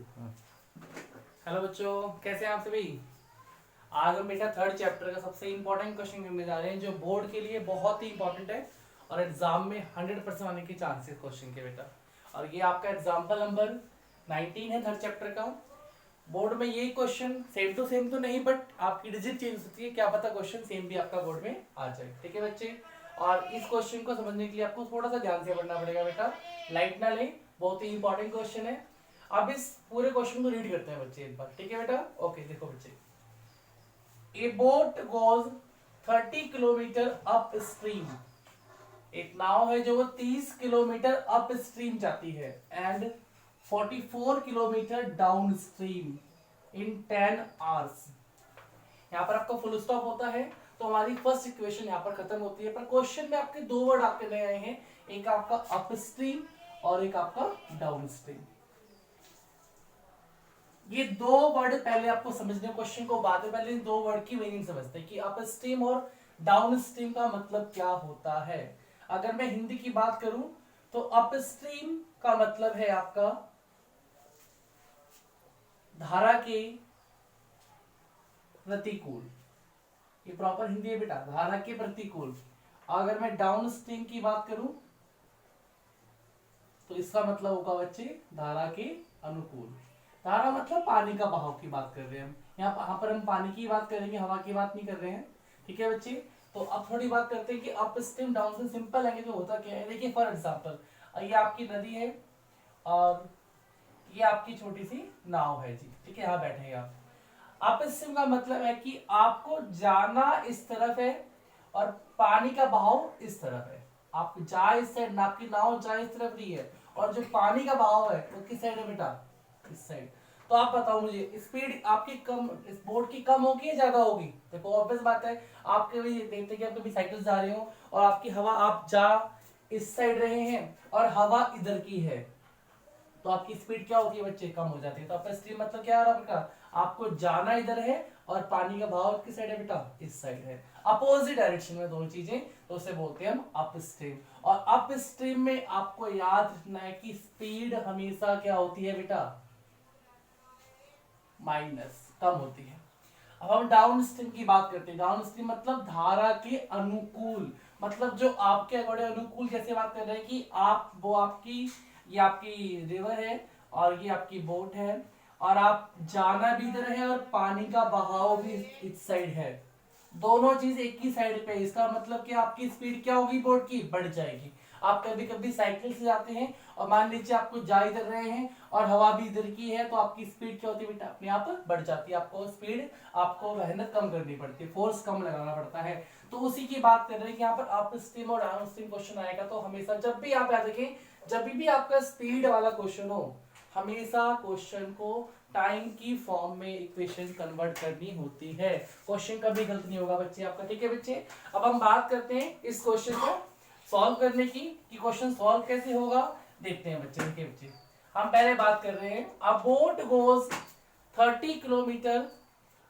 Hello बच्चों, कैसे हैं आप सभी। आज हम बेटा थर्ड चैप्टर का सबसे इंपॉर्टेंट क्वेश्चन करने जा रहे हैं जो बोर्ड के लिए बहुत ही इंपॉर्टेंट है और एग्जाम में 100% आने के चांसेस क्वेश्चन के बेटा। और ये आपका एग्जाम्पल नंबर 19 है थर्ड चैप्टर का। बोर्ड में ये क्वेश्चन सेम तो नहीं, बट आपकी डिजिट चेंज होती है, क्या पता क्वेश्चन सेम भी आपका बोर्ड में आ जाए। ठीक है बच्चे, और इस क्वेश्चन को समझने के लिए आपको थोड़ा सा ध्यान से पढ़ना पड़ेगा बेटा, लाइट ना लें, बहुत ही इंपॉर्टेंट क्वेश्चन है। अब इस पूरे क्वेश्चन को रीड करते हैं बच्चे एक बार। ठीक है बेटा, ओके देखो बच्चे, ए boat goes 30 kilometre up stream. एक नाव है जो वो 30 किलोमीटर अप स्ट्रीम जाती है and 44 kilometre down stream in 10 hours. यहाँ पर आपका फुल स्टॉप होता है तो हमारी फर्स्ट इक्वेशन यहाँ पर खत्म होती है। पर क्वेश्चन में आपके दो वर्ड आपके नए आए हैं, एक आपका अप स्ट्रीम और एक आपका डाउन स्ट्रीम। ये दो वर्ड पहले आपको समझने, क्वेश्चन को बाद में पहले इन दो वर्ड की मीनिंग समझते हैं कि अप स्ट्रीम और डाउन स्ट्रीम का मतलब क्या होता है। अगर मैं हिंदी की बात करूं तो अप स्ट्रीम का मतलब है आपका धारा के प्रतिकूल, ये प्रॉपर हिंदी है बेटा, धारा के प्रतिकूल। अगर मैं डाउन स्ट्रीम की बात करूं तो इसका मतलब होगा बच्चे धारा के अनुकूल। धारा मतलब पानी का बहाव की बात कर रहे हैं हम, यहाँ पर हम पानी की बात करेंगे, हवा की बात नहीं कर रहे हैं। ठीक है बच्चे, तो अब थोड़ी बात करते हैं कि up stream down stream. Simple है कि होता क्या है, देखिए फॉर एग्जांपल ये आपकी नदी है और ये आपकी छोटी सी नाव है जी। ठीक है, यहाँ बैठे हैं आप। अप स्ट्रीम का मतलब है कि आपको जाना इस तरफ है और पानी का बहाव इस तरफ है। आप जा इस साइड, आपकी नाव जा इस तरफ रही है और जो पानी का बहाव है वो किस साइड है बेटा, इस साइड। तो आप बताओ मुझे, स्पीड आपकी कम, इस बोट की कम होगी या ज्यादा होगी। देखो ऑब्वियस बात है, आप कभी देखते कि आप कभी साइकिल जा रहे हो और आपकी हवा, आप जा इस साइड रहे हैं और हवा इधर की है, तो आपकी स्पीड क्या होती है बच्चे, कम हो जाती है। तो अपर स्ट्रीम मतलब क्या आ रहा बेटा, आपको जाना इधर है और पानी का बहाव किस साइड है बेटा, इस साइड है, अपोजिट डायरेक्शन में दोनों चीजें, तो उसे बोलते हैं हम अप स्ट्रीम। और अप स्ट्रीम में आपको याद रखना है कि स्पीड हमेशा क्या होती है बेटा, माइनस, कम होती है। अब हम डाउन स्ट्रीम की बात करते हैं। डाउन स्ट्रीम मतलब धारा के अनुकूल, मतलब जो आपके बड़े अनुकूल, जैसे बात कर रहे हैं कि आप, वो आपकी, ये आपकी रिवर है और ये आपकी बोट है और आप जाना भी इधर है और पानी का बहाव भी इस साइड है, दोनों चीज एक ही साइड पे। इसका मतलब कि आपकी स्पीड क्या होगी, बोट की बढ़ जाएगी। आप कभी कभी साइकिल से जाते हैं और मान लीजिए आपको जा इधर रहे हैं और हवा भी इधर की है, तो आपकी स्पीड क्या होती है बेटा, अपने आप बढ़ जाती है। आपको स्पीड, आपको मेहनत कम करनी पड़ती है, फोर्स कम लगाना पड़ता है। तो उसी की बात कर रहे हैं कि यहाँ पर अप स्ट्रीम और डाउन स्ट्रीम क्वेश्चन आएगा तो हमेशा जब भी आप याद रखें, जब भी आपका स्पीड वाला क्वेश्चन हो, हमेशा क्वेश्चन को टाइम की फॉर्म में इक्वेशन कन्वर्ट करनी होती है। क्वेश्चन कभी गलत नहीं होगा बच्चे आपका। ठीक है बच्चे, अब हम बात करते हैं इस क्वेश्चन को सॉल्व करने की, कि क्वेश्चन सॉल्व कैसे होगा, देखते हैं बच्चे। ठीक है बच्चे, हम पहले बात कर रहे हैं, अ boat goes 30 kilometre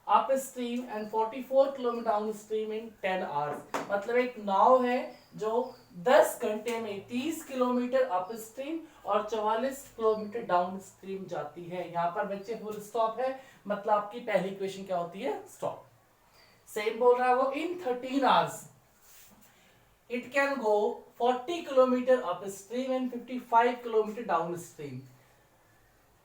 up stream and 44 kilometre down stream in 10 hours. मतलब एक नाव है जो 10 घंटे में 30 किलोमीटर अप स्ट्रीम और 44 किलोमीटर डाउन स्ट्रीम जाती है। यहाँ पर बच्चे फुल स्टॉप है, मतलब आपकी पहली इक्वेशन क्या होती है, स्टॉप। सेम बोल रहा है वो, इन 13 hours it can go 40 kilometre up stream and 55 kilometre down stream.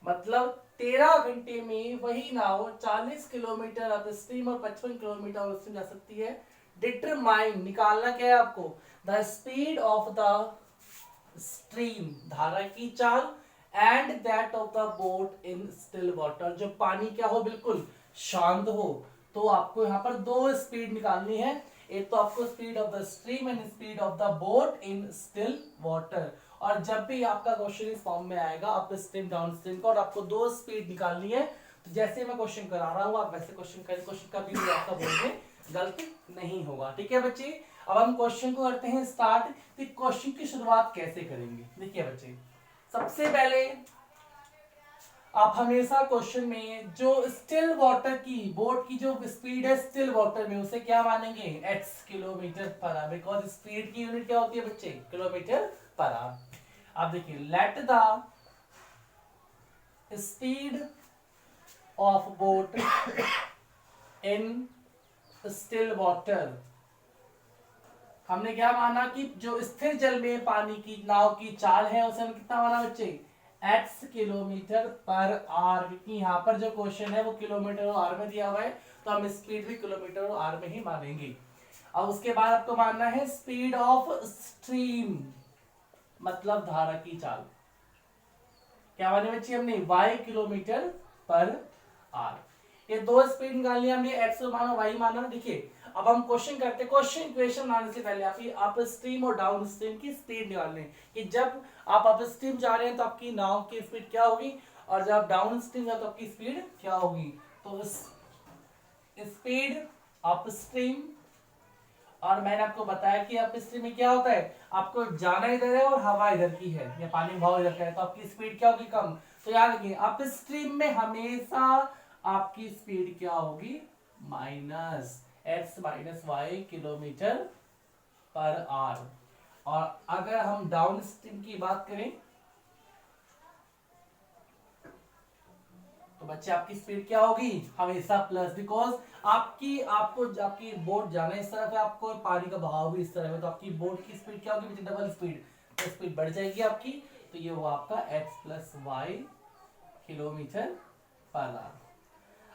मतलब 13 घंटे में वही नाव 40 किलोमीटर अप स्ट्रीम और 55 किलोमीटर डाउन स्ट्रीम जा सकती है। डिटरमाइन, निकालना क्या है आपको, the speed of the stream, धारा की चाल, and that of the boat in still water, जो पानी क्या हो, बिल्कुल शांत हो। तो आपको यहाँ पर दो स्पीड निकालनी है, एक तो आपको speed of the stream and speed of the boat in still water. और जब भी आपका क्वेश्चन इस फॉर्म में आएगा अप स्ट्रीम डाउन स्ट्रीम का और आपको दो स्पीड निकालनी है, तो जैसे मैं क्वेश्चन करा रहा हूं आप वैसे क्वेश्चन करें, क्वेश्चन कभी भी आपका बोर्ड में गलत नहीं होगा। ठीक है बच्चे, अब हम क्वेश्चन को करते हैं स्टार्ट। कि क्वेश्चन की शुरुआत कैसे करेंगे, देखिए बच्चे, सबसे पहले आप हमेशा क्वेश्चन में जो स्टिल वाटर की, बोट की जो स्पीड है स्टिल वाटर में, उसे क्या मानेंगे, x kilometre per our, because speed की यूनिट क्या होती है बच्चे, किलोमीटर पर आवर। आप देखिए, let the speed of boat in still water. हमने क्या माना कि जो स्थिर जल में पानी की नाव की चाल है उसे हम कितना माना बच्चे, x किलोमीटर पर आवर, क्योंकि यहाँ पर जो क्वेश्चन है वो किलोमीटर और आर में दिया हुआ है, तो हम स्पीड भी किलोमीटर और आर में ही मानेंगे। अब उसके बाद आपको मानना है स्पीड ऑफ स्ट्रीम, मतलब धारा की चाल। क्या माने बच्चे हमने, y किलोमीटर पर आर। ये दो स्पीड निकालनी है हमने, x माना y माना। देखिए अब हम क्वेश्चन करते हैं, क्वेश्चन इक्वेशन लाने से पहले आपकी अप स्ट्रीम और डाउन स्ट्रीम की स्पीड निकालनी है कि जब आप अप स्ट्रीम जा रहे हैं तो आपकी नाव की स्पीड क्या होगी, और जब डाउन स्ट्रीम जा तो आपकी स्पीड क्या होगी। तो स्पीड अप स्ट्रीम, और मैंने आपको बताया कि अप स्ट्रीम में क्या होता है, आपको जाना इधर है और हवा इधर की है या पानी का बहाव इधर का है, तो आपकी स्पीड क्या होगी, कम। तो याद रखिए अप स्ट्रीम में हमेशा आपकी स्पीड क्या होगी, minus x minus Y kilometre per hour. और अगर हम डाउन स्ट्रीम की बात करें तो बच्चे आपकी स्पीड क्या होगी, हमेशा प्लस, बिकॉज आपकी बोट जाना इस तरफ है, आपको पानी का बहाव भी इस तरफ है, तो आपकी बोट की स्पीड क्या होगी, डबल स्पीड, तो स्पीड बढ़ जाएगी आपकी। तो ये हुआ आपका x plus Y kilometre per hour.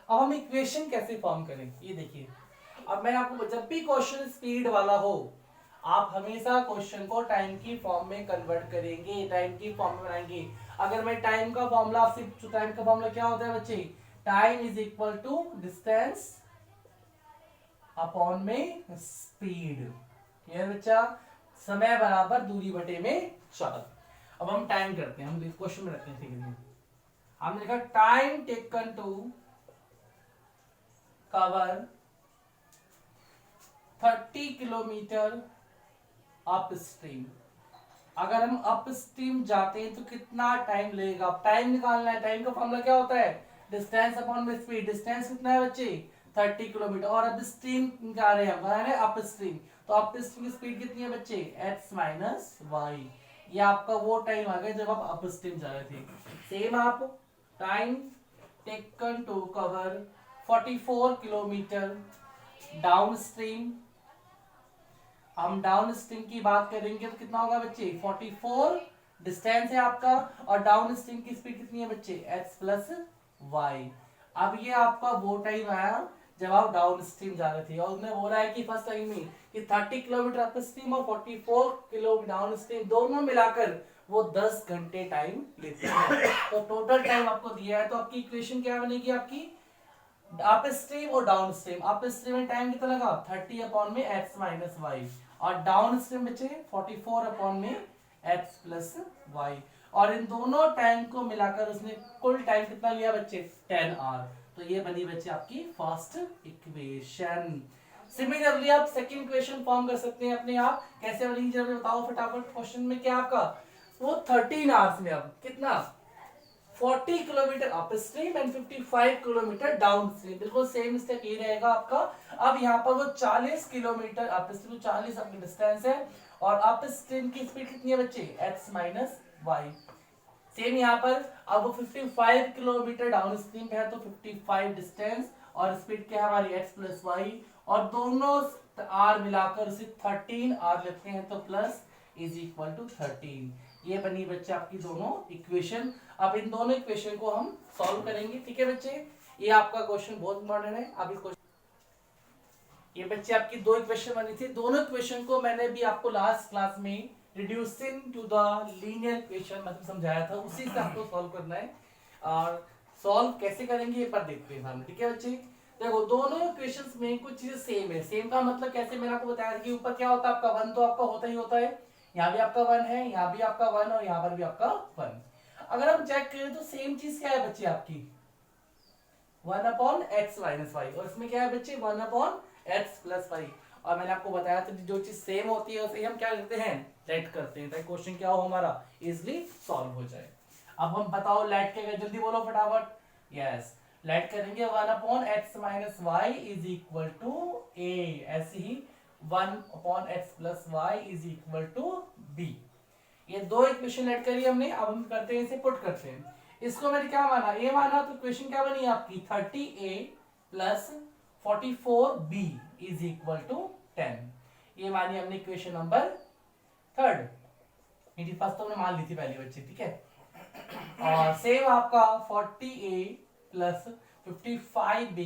अब हम इक्वेशन कैसे फॉर्म करें, ये देखिए। अब मैं आपको, जब भी क्वेश्चन स्पीड वाला हो आप हमेशा क्वेश्चन को टाइम की फॉर्म में कन्वर्ट करेंगे, टाइम की फॉर्म में बनाएंगे। अगर मैं टाइम का फॉर्मूला आपसे, टाइम का फॉर्मूला क्या होता है बच्चे, time is equal to distance upon में स्पीड। क्लियर बच्चा, समय बराबर दूरी बटे में चाल। अब हम टाइम करते हैं, हम क्वेश्चन में रखते हैं, ठीक है। हमने लिखा time taken to cover 30 kilometre upstream. अगर हम अप स्ट्रीम जाते हैं तो कितना टाइम लगेगा, टाइम निकालना है। टाइम का फॉर्मूला क्या होता है, डिस्टेंस अपॉन में स्पीड। डिस्टेंस कितना है बच्चे, 30 किलोमीटर, और अब स्ट्रीम निकाल रहे हैं हम, अप स्ट्रीम, तो अप स्ट्रीम की स्पीड कितनी है बच्चे, x माइनस वाई। ये आपका वो टाइम आ गया जब आप अप स्ट्रीम जा रहे थे। सेम आप time taken to cover 44 kilometre downstream. हम डाउन स्ट्रीम की बात करेंगे तो कितना होगा बच्चे, 44 डिस्टेंस है आपका, और डाउन स्ट्रीम की स्पीड कितनी है बच्चे, x प्लस वाई। अब ये आपका वो टाइम आया जब आप डाउन स्ट्रीम जा रहे थे, और उसने बोला है कि फर्स्ट टाइम में कि 30 किलोमीटर अप स्ट्रीम और 44 किलोमीटर डाउन स्ट्रीम दोनों मिलाकर वो 10 घंटे टाइम लेते हैं। तो टोटल टाइम आपको दिया है, तो आपकी इक्वेशन क्या बनेगी, आपकी अप स्ट्रीम और डाउन स्ट्रीम। अप स्ट्रीम में टाइम कितना लगा, 30 अपॉन में x माइनस वाई, और डाउन स्ट्रीम बचे 44 अपॉन में x प्लस वाई। और इन दोनों टाइम को मिलाकर उसने कुल टाइम कितना लिया बच्चे, 10 आवर। तो ये बनी बच्चे आपकी फर्स्ट इक्वेशन। सिमिलरली आप सेकंड इक्वेशन फॉर्म कर सकते हैं अपने आप। कैसे बनेगी जरा बताओ फटाफट। क्वेश्चन में क्या आपका, वो 13 आवर्स में अब कितना, 40 kilometre up stream and 55 kilometre down stream. बिल्कुल सेम स्टेप ये रहेगा आपका। अब यहाँ पर वो 40 किलोमीटर अप स्ट्रीम, 40 अपनी डिस्टेंस है, और अप स्ट्रीम की स्पीड कितनी है बच्चे, x माइनस वाई। सेम यहाँ पर अब वो 55 किलोमीटर डाउन स्ट्रीम पे है, तो 55 डिस्टेंस, और स्पीड क्या है हमारी x प्लस वाई, और दोनों आर मिलाकर उसे 13 आर लेते हैं, तो प्लस इज इक्वल टू 13। ये बनी बच्चे आपकी दोनों इक्वेशन। अब इन दोनों इक्वेशन को हम सॉल्व करेंगे, ठीक है बच्चे। ये आपका क्वेश्चन बहुत इंपॉर्टेंट है। अब इस ये बच्चे आपकी दो इक्वेशन बनी थी, दोनों इक्वेशन को मैंने भी आपको लास्ट क्लास में reducing to the linear equation मतलब समझाया था, उसी से आपको सॉल्व करना है। और सॉल्व कैसे करेंगे ये पर देखते हैं हम, ठीक है बच्चे। देखो दोनों इक्वेशंस में कुछ चीजें सेम है। सेम का मतलब कैसे, मैंने आपको बताया था कि ऊपर क्या होता है आपका 1 तो आपका होता ही होता है, यहाँ भी आपका 1 है, यहाँ भी आपका 1, और यहाँ पर भी आपका 1। अगर हम चेक करें तो सेम चीज क्या है बच्चे आपकी, 1 अपॉन एक्स माइनस वाई, और इसमें क्या है बच्चे 1 अपॉन एक्स प्लस वाई। और मैंने आपको बताया था जो चीज सेम होती है उसे हम क्या करते हैं, लेट करते हैं, ताकि क्वेश्चन क्या हो हमारा इजिली सॉल्व हो जाए। अब हम बताओ लेट क्या, जल्दी बोलो फटाफट। यस, लेट करेंगे 1 upon x minus Y is equal to A, ऐसे ही 1 upon x plus Y is equal to B. ये दो इक्वेशन लेट करी हमने। अब हम करते हैं इसे पुट करते हैं। इसको मैंने क्या माना, ए माना, तो इक्वेशन क्या बनी आपकी 30a plus 44b is equal to 10। ये मानी हमने इक्वेशन नंबर थर्ड। मेरी फर्स्ट तो हमने मान ली थी पहली बच्चे, ठीक है। और सेम आपका 40a plus 55b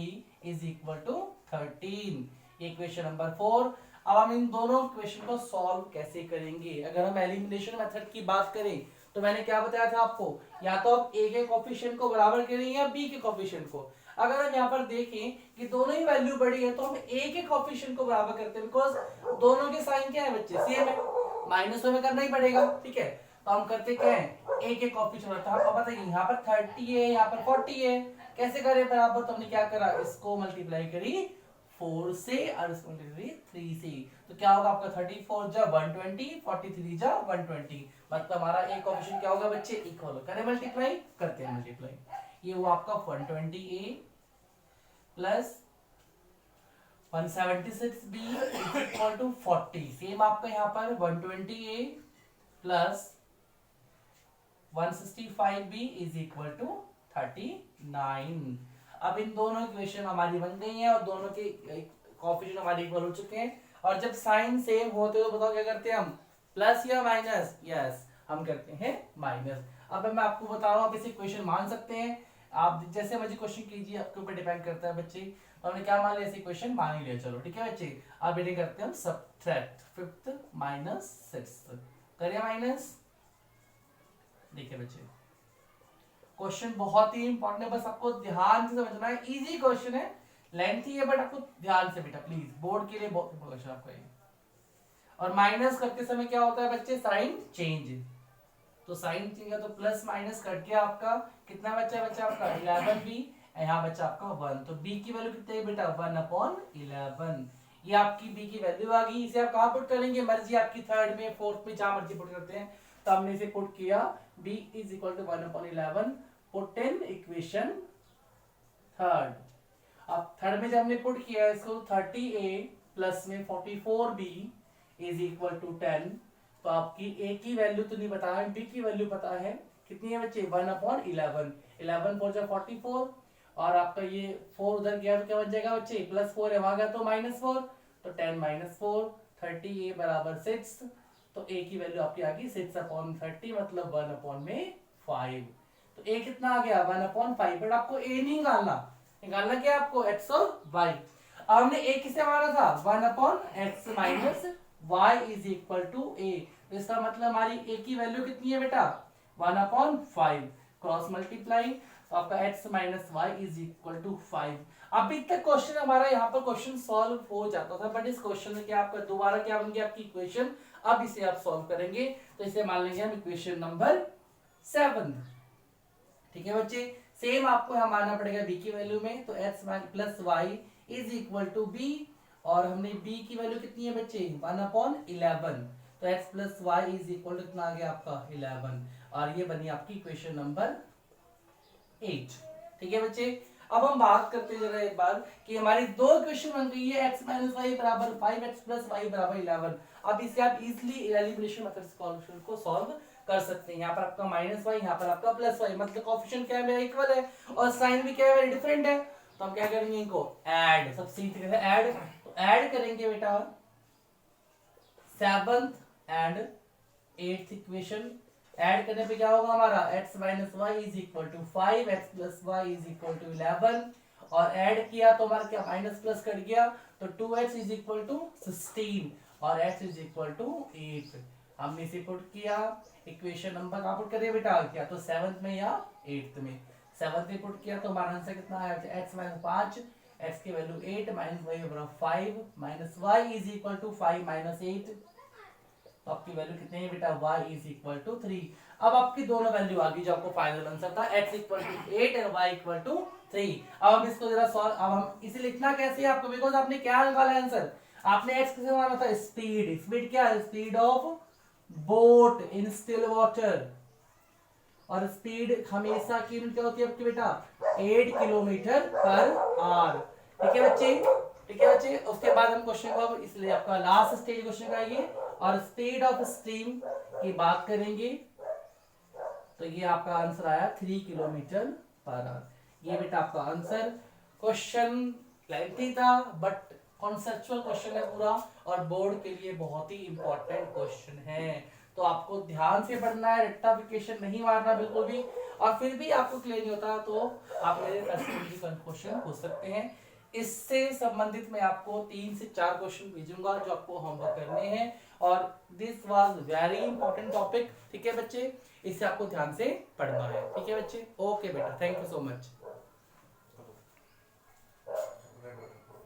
is equal to 13, ये इक्वेशन नंबर 4। अब हम इन दोनों इक्वेशन को सॉल्व कैसे करेंगे। अगर हम एलिमिनेशन मेथड की बात करें तो मैंने क्या बताया था आपको, या तो आप a के कोफिशिएंट को बराबर करेंगे या b के कोफिशिएंट को। अगर हम यहाँ पर देखें कि दोनों ही वैल्यू बड़ी है तो हम a के कोफिशिएंट को बराबर करते हैं, बिकॉज दोनों के साइन क्या है बच्चे, सेम है, माइनस में करना ही पड़ेगा, ठीक है। तो हम करते क्या है, a के कोफिशिएंट, आपको बताइए यहाँ पर 30 है, यहाँ पर 40 है, कैसे करें बराबर, तो हमने क्या करा, इसको मल्टीप्लाई करी 4 से और इसको मल्टीप्लाई 3 से, तो क्या होगा आपका 34 जा 120, 43 जा 120, मतलब हमारा a कोफिशिएंट क्या होगा बच्चे, इक्वल, करें मल्टीप्लाई, करते हैं मल्टीप्लाई, ये हुआ आपका 120a plus 176b is equal to 40, same आपका यहाँ पर 120a plus 165b is equal to 39। अब इन दोनों इक्वेशन हमारी बन गई हैं और दोनों के कोएफिशिएंट हमारे इक्वल हो चुके हैं। और जब साइन सेम होते तो बताओ क्या करते हैं हम, प्लस या माइनस, यस हम करते हैं माइनस। अब मैं आपको बता रहा हूँ, आप इसे इक्वेशन मान सकते हैं, आप जैसे मर्जी क्वेश्चन कीजिए, आपके ऊपर डिपेंड करता है बच्चे। तो हमने क्या मान लिया, ऐसे इक्वेशन मान ही लिया, चलो ठीक है बच्चे। अब ये करते हैं हम सबट्रैक्ट, 5th माइनस 6th, करिए माइनस। देखिए बच्चे क्वेश्चन बहुत ही इंपॉर्टेंट है, बस आपको ध्यान से समझना है, इजी क्वेश्चन है, लेंथी है बट आपको ध्यान से बेटा प्लीज, बोर्ड के लिए बहुत इंपॉर्टेंट क्वेश्चन आपका ये। और माइनस करते समय क्या होता है बच्चे, साइन चेंज, तो साइन चेंज है तो प्लस माइनस कट गया आपका, कितना बच्चा आपका 11b, यहाँ बच्चा आपका 1, तो b की वैल्यू कितनी है बेटा 1/11, ये आपकी b की वैल्यू आ गई। इसे आप कहाँ पुट करेंगे, मर्जी आपकी, थर्ड में, फोर्थ में, जहां मर्जी पुट करते हैं। तो हमने इसे पुट किया, b is equal to 1/11, put in equation third. अब थर्ड में जब हमने पुट किया इसको, 30a प्लस में 44b इज इक्वल टू 10, तो आपकी a की वैल्यू तो नहीं पता है, b की वैल्यू पता है, कितनी है बच्चे 1/11, 11 4 जा 44, और आपका ये 4 उधर गया तो क्या बच जाएगा बच्चे, +4 है, वहां गया तो -4, तो 10 - 4, 30a बराबर 6, तो a की वैल्यू आपकी आ गई 6/30, मतलब 1/5। तो a कितना आ गया 1/5, बट आपको a नहीं निकालना क्या आपको, x और y। अब हमने a किसे माना था, 1/x minus y is equal to a, तो इसका मतलब हमारी a की वैल्यू कितनी है बेटा 1/5, क्रॉस मल्टीप्लाई, तो आपका x minus y is equal to 5। अभी तक क्वेश्चन हमारा यहाँ पर क्वेश्चन सॉल्व हो जाता था, बट इस क्वेश्चन में क्या आपका दोबारा क्या बन गया आपकी इक्वेशन, अब इसे आप सॉल्व करेंगे, तो इसे मान लेंगे हम इक्वेशन नंबर 7, ठीक है बच्चे। सेम आपको यहाँ मानना पड़ेगा b की वैल्यू में, तो x plus Y is equal to b, और हमने b की वैल्यू कितनी है बच्चे 1/11, तो x plus Y is equal to कितना आ गया आपका 11, और ये बनी आपकी इक्वेशन नंबर 8, ठीक है बच्चे। अब हम बात करते हैं जरा एक बार कि हमारी दो इक्वेशन बन गई है, x माइनस वाई बराबर 5x प्लस वाई बराबर 11। अब इसे आप इजीली एलिमिनेशन मेथड को सॉल्व कर सकते हैं। यहाँ पर आपका माइनस वाई, यहाँ पर आपका प्लस वाई, मतलब कोएफिशिएंट क्या है मेरा इक्वल है, और साइन भी क्या है मेरा डिफरेंट है, तो हम क्या करेंगे इनको ऐड, सब सीख रहे हैं ऐड, तो ऐड करेंगे बेटा 7th and 8th equation. Add करने पे क्या होगा हमारा, x minus Y is equal to 5, x plus Y is equal to 11, और ऐड किया तो हमारा क्या माइनस प्लस कट गया, तो 2x इज इक्वल टू 16 और x इज इक्वल टू 8। हमने इसे पुट किया, इक्वेशन नंबर कहाँ पुट करिए बेटा, क्या तो 7th में या 8th में, 7th में पुट किया तो हमारा आंसर कितना आया, x माइनस 5, x की वैल्यू 8 माइनस वाई बराबर 5, minus Y is equal to 5 minus 8, तो आपकी वैल्यू कितनी है बेटा y इज इक्वल टू 3। अब आपकी दोनों वैल्यू आ गई जो आपको फाइनल आंसर था, x इक्वल टू 8 और y इक्वल टू 3। अब हम इसको जरा सॉल्व, अब हम इसे लिखना कैसे है आपको, बिकॉज आपने क्या निकाला आंसर, आपने x किसे माना था, स्पीड, स्पीड क्या है, speed of boat in still water, और स्पीड हमेशा की यूनिट क्या होती है आपकी बेटा 8 किलोमीटर पर आवर, ठीक है बच्चे, ठीक है बच्चे। उसके बाद हम क्वेश्चन को, इसलिए आपका लास्ट स्टेज क्वेश्चन का ये, और स्पीड ऑफ स्ट्रीम की बात करेंगे, तो ये आपका आंसर आया 3 किलोमीटर पर आवर। ये बेटा आपका आंसर। क्वेश्चन लेंथी था बट कॉन्सेप्चुअल क्वेश्चन है पूरा, और बोर्ड के लिए बहुत ही इंपॉर्टेंट क्वेश्चन है। तो आपको ध्यान से पढ़ना है, रेक्टाफिकेशन नहीं मारना बिल्कुल भी। और फिर भी आपको क्लियर नहीं होता तो आप मेरे पर्सनली क्वेश्चन पूछ सकते हैं। इससे संबंधित मैं आपको 3 से 4 क्वेश्चन भेजूंगा जो आपको होमवर्क करने हैं। और this was very important topic. ठीक है बच्चे, इसे आपको ध्यान से पढ़ना है। ठीक है बच्चे, ओके बेटा, थैंक यू सो मच।